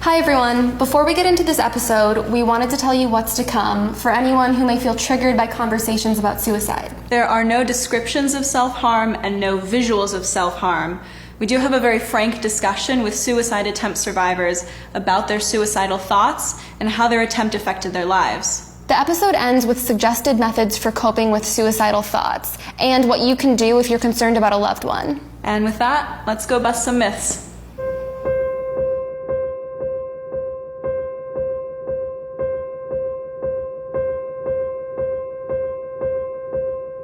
Hi everyone. Before we get into this episode, we wanted to tell you what's to come for anyone who may feel triggered by conversations about suicide. There are no descriptions of self-harm and no visuals of self-harm. We do have a very frank discussion with suicide attempt survivors about their suicidal thoughts and how their attempt affected their lives. The episode ends with suggested methods for coping with suicidal thoughts and what you can do if you're concerned about a loved one. And with that, let's go bust some myths.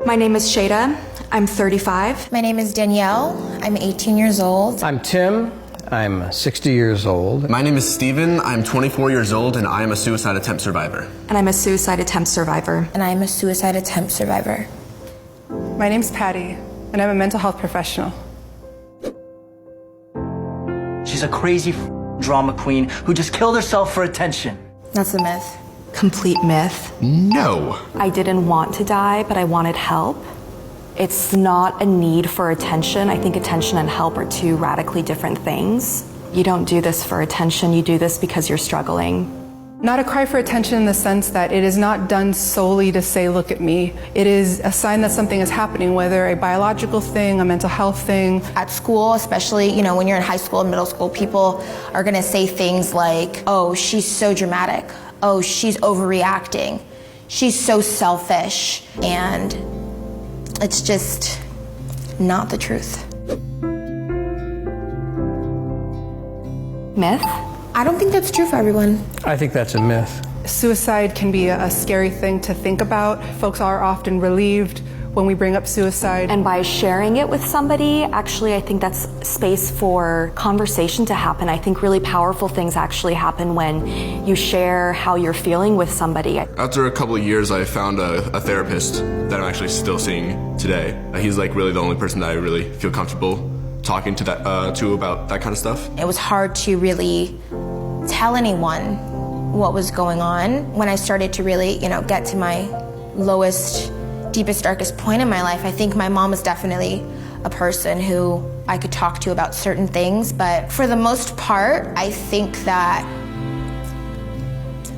My name is Shada. I'm 35. My name is Danielle. I'm 18 years old. I'm Tim. I'm 60 years old. My name is Steven. I'm 24 years old and I am a suicide attempt survivor. And I'm a suicide attempt survivor. And I'm a suicide attempt survivor. My name's Patty, and I'm a mental health professional. She's a crazy drama queen who just killed herself for attention. That's a myth. Complete myth. No. I didn't want to die, but I wanted help. It's not a need for attention. I think attention and help are two radically different things. You don't do this for attention, you do this because you're struggling. Not a cry for attention in the sense that it is not done solely to say, look at me. It is a sign that something is happening, whether a biological thing, a mental health thing. At school, especially, when you're in high school and middle school, people are gonna say things like, oh, she's so dramatic. Oh, she's overreacting. She's so selfish. And it's just not the truth. Myth? I don't think that's true for everyone. I think that's a myth. Suicide can be a scary thing to think about. Folks are often relieved when we bring up suicide. And by sharing it with somebody, actually, I think that's space for conversation to happen. I think really powerful things actually happen when you share how you're feeling with somebody. After a couple of years, I found a therapist that I'm actually still seeing today. He's like really the only person that I really feel comfortable talking to about that kind of stuff. It was hard to really tell anyone what was going on. When I started to really, get to my lowest, deepest, darkest point in my life, I think my mom was definitely a person who I could talk to about certain things, but for the most part, I think that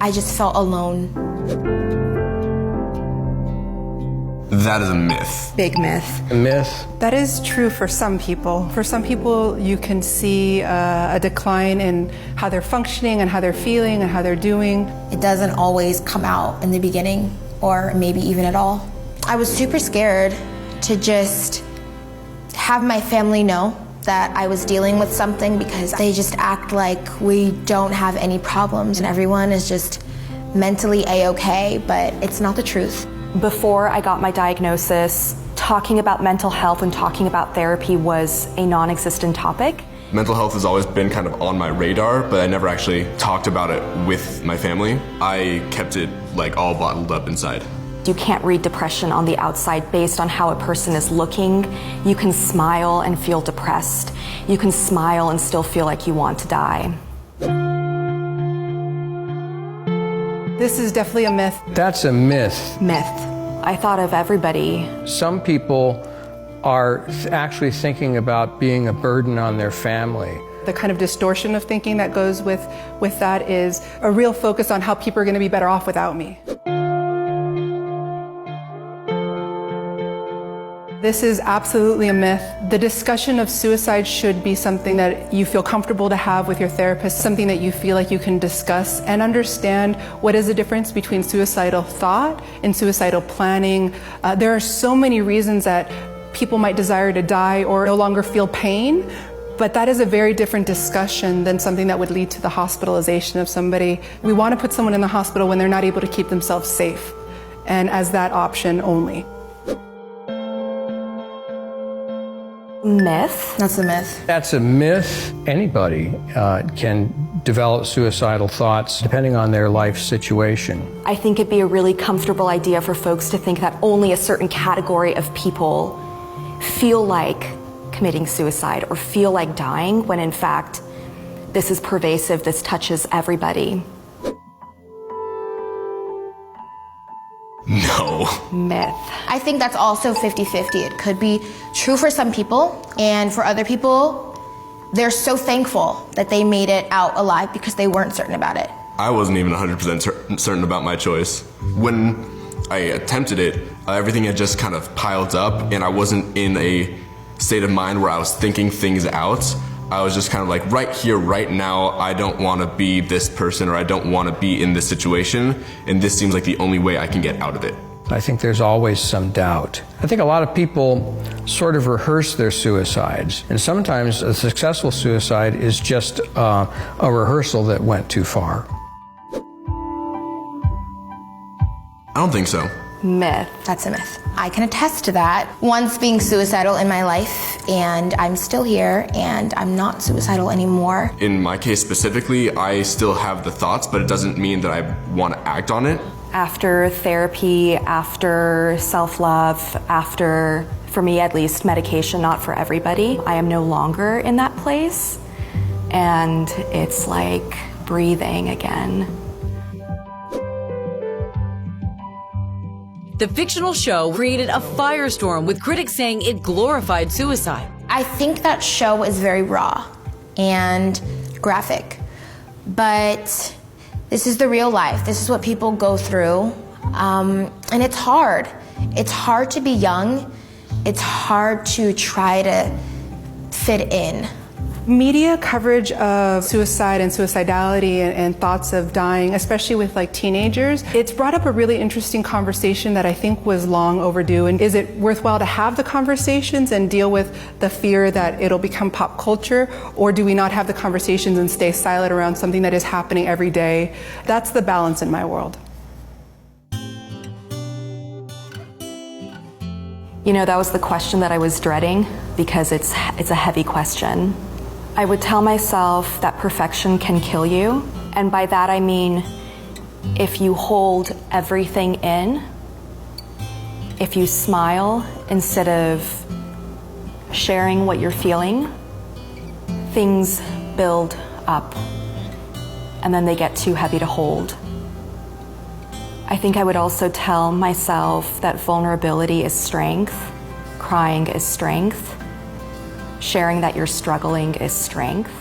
I just felt alone. That is a myth. Big myth. A myth. That is true for some people. For some people, you can see a decline in how they're functioning and how they're feeling and how they're doing. It doesn't always come out in the beginning, or maybe even at all. I was super scared to just have my family know that I was dealing with something, because they just act like we don't have any problems and everyone is just mentally A-okay, but it's not the truth. Before I got my diagnosis, talking about mental health and talking about therapy was a non-existent topic. Mental health has always been kind of on my radar, but I never actually talked about it with my family. I kept it all bottled up inside. You can't read depression on the outside based on how a person is looking. You can smile and feel depressed. You can smile and still feel like you want to die. This is definitely a myth. That's a myth. Myth. I thought of everybody. Some people are actually thinking about being a burden on their family. The kind of distortion of thinking that goes with that is a real focus on how people are going to be better off without me. This is absolutely a myth. The discussion of suicide should be something that you feel comfortable to have with your therapist, something that you feel like you can discuss and understand what is the difference between suicidal thought and suicidal planning. There are so many reasons that people might desire to die or no longer feel pain, but that is a very different discussion than something that would lead to the hospitalization of somebody. We want to put someone in the hospital when they're not able to keep themselves safe, and as that option only. Myth? That's a myth. That's a myth. Anybody can develop suicidal thoughts depending on their life situation. I think it'd be a really comfortable idea for folks to think that only a certain category of people feel like committing suicide or feel like dying, when in fact, this is pervasive, this touches everybody. No. Myth. I think that's also 50-50. It could be true for some people, and for other people, they're so thankful that they made it out alive because they weren't certain about it. I wasn't even 100% certain about my choice. When I attempted it, everything had just kind of piled up, and I wasn't in a state of mind where I was thinking things out. I was just kind of like, right here, right now, I don't want to be this person, or I don't want to be in this situation, and this seems like the only way I can get out of it. I think there's always some doubt. I think a lot of people sort of rehearse their suicides, and sometimes a successful suicide is just a rehearsal that went too far. I don't think so. Myth. That's a myth. I can attest to that. Once being suicidal in my life, and I'm still here, and I'm not suicidal anymore. In my case specifically, I still have the thoughts, but it doesn't mean that I want to act on it. After therapy, after self-love, after, for me at least, medication, not for everybody, I am no longer in that place. And it's like breathing again. The fictional show created a firestorm with critics saying it glorified suicide. I think that show is very raw and graphic, but this is the real life. This is what people go through, and it's hard. It's hard to be young. It's hard to try to fit in. Media coverage of suicide and suicidality and thoughts of dying, especially with like teenagers, it's brought up a really interesting conversation that I think was long overdue. And is it worthwhile to have the conversations and deal with the fear that it'll become pop culture, or do we not have the conversations and stay silent around something that is happening every day? That's the balance in my world. You know, that was the question that I was dreading because it's a heavy question. I would tell myself that perfection can kill you, and by that I mean if you hold everything in, if you smile instead of sharing what you're feeling, things build up and then they get too heavy to hold. I think I would also tell myself that vulnerability is strength, crying is strength, sharing that you're struggling is strength.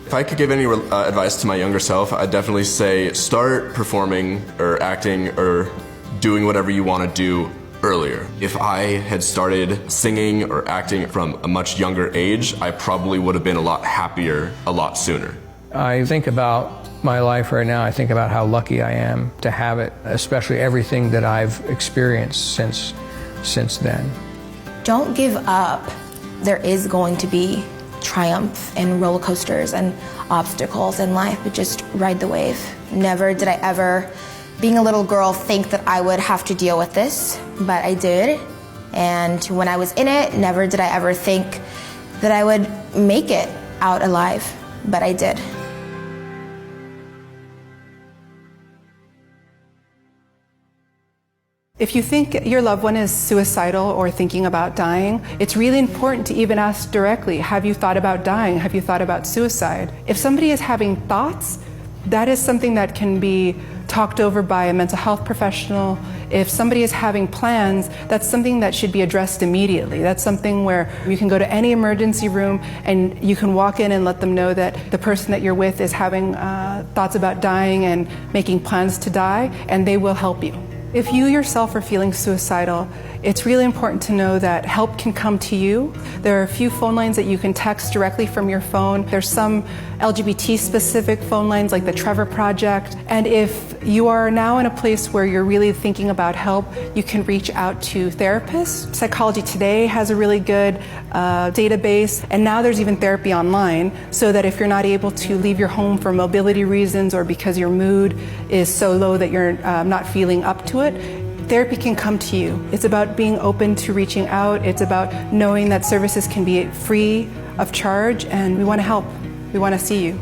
If I could give any advice to my younger self, I'd definitely say start performing or acting or doing whatever you want to do earlier. If I had started singing or acting from a much younger age, I probably would have been a lot happier a lot sooner. I think about my life right now. I think about how lucky I am to have it, especially everything that I've experienced since then. Don't give up. There is going to be triumph and roller coasters and obstacles in life, but just ride the wave. Never did I ever, being a little girl, think that I would have to deal with this, but I did. And when I was in it, never did I ever think that I would make it out alive, but I did. If you think your loved one is suicidal or thinking about dying, it's really important to even ask directly, have you thought about dying? Have you thought about suicide? If somebody is having thoughts, that is something that can be talked over by a mental health professional. If somebody is having plans, that's something that should be addressed immediately. That's something where you can go to any emergency room and you can walk in and let them know that the person that you're with is having thoughts about dying and making plans to die, and they will help you. If you yourself are feeling suicidal, it's really important to know that help can come to you. There are a few phone lines that you can text directly from your phone. There's some LGBT-specific phone lines like the Trevor Project. And if you are now in a place where you're really thinking about help, you can reach out to therapists. Psychology Today has a really good database, and now there's even therapy online, so that if you're not able to leave your home for mobility reasons or because your mood is so low that you're not feeling up to it, therapy can come to you. It's about being open to reaching out. It's about knowing that services can be free of charge, and we want to help. We want to see you.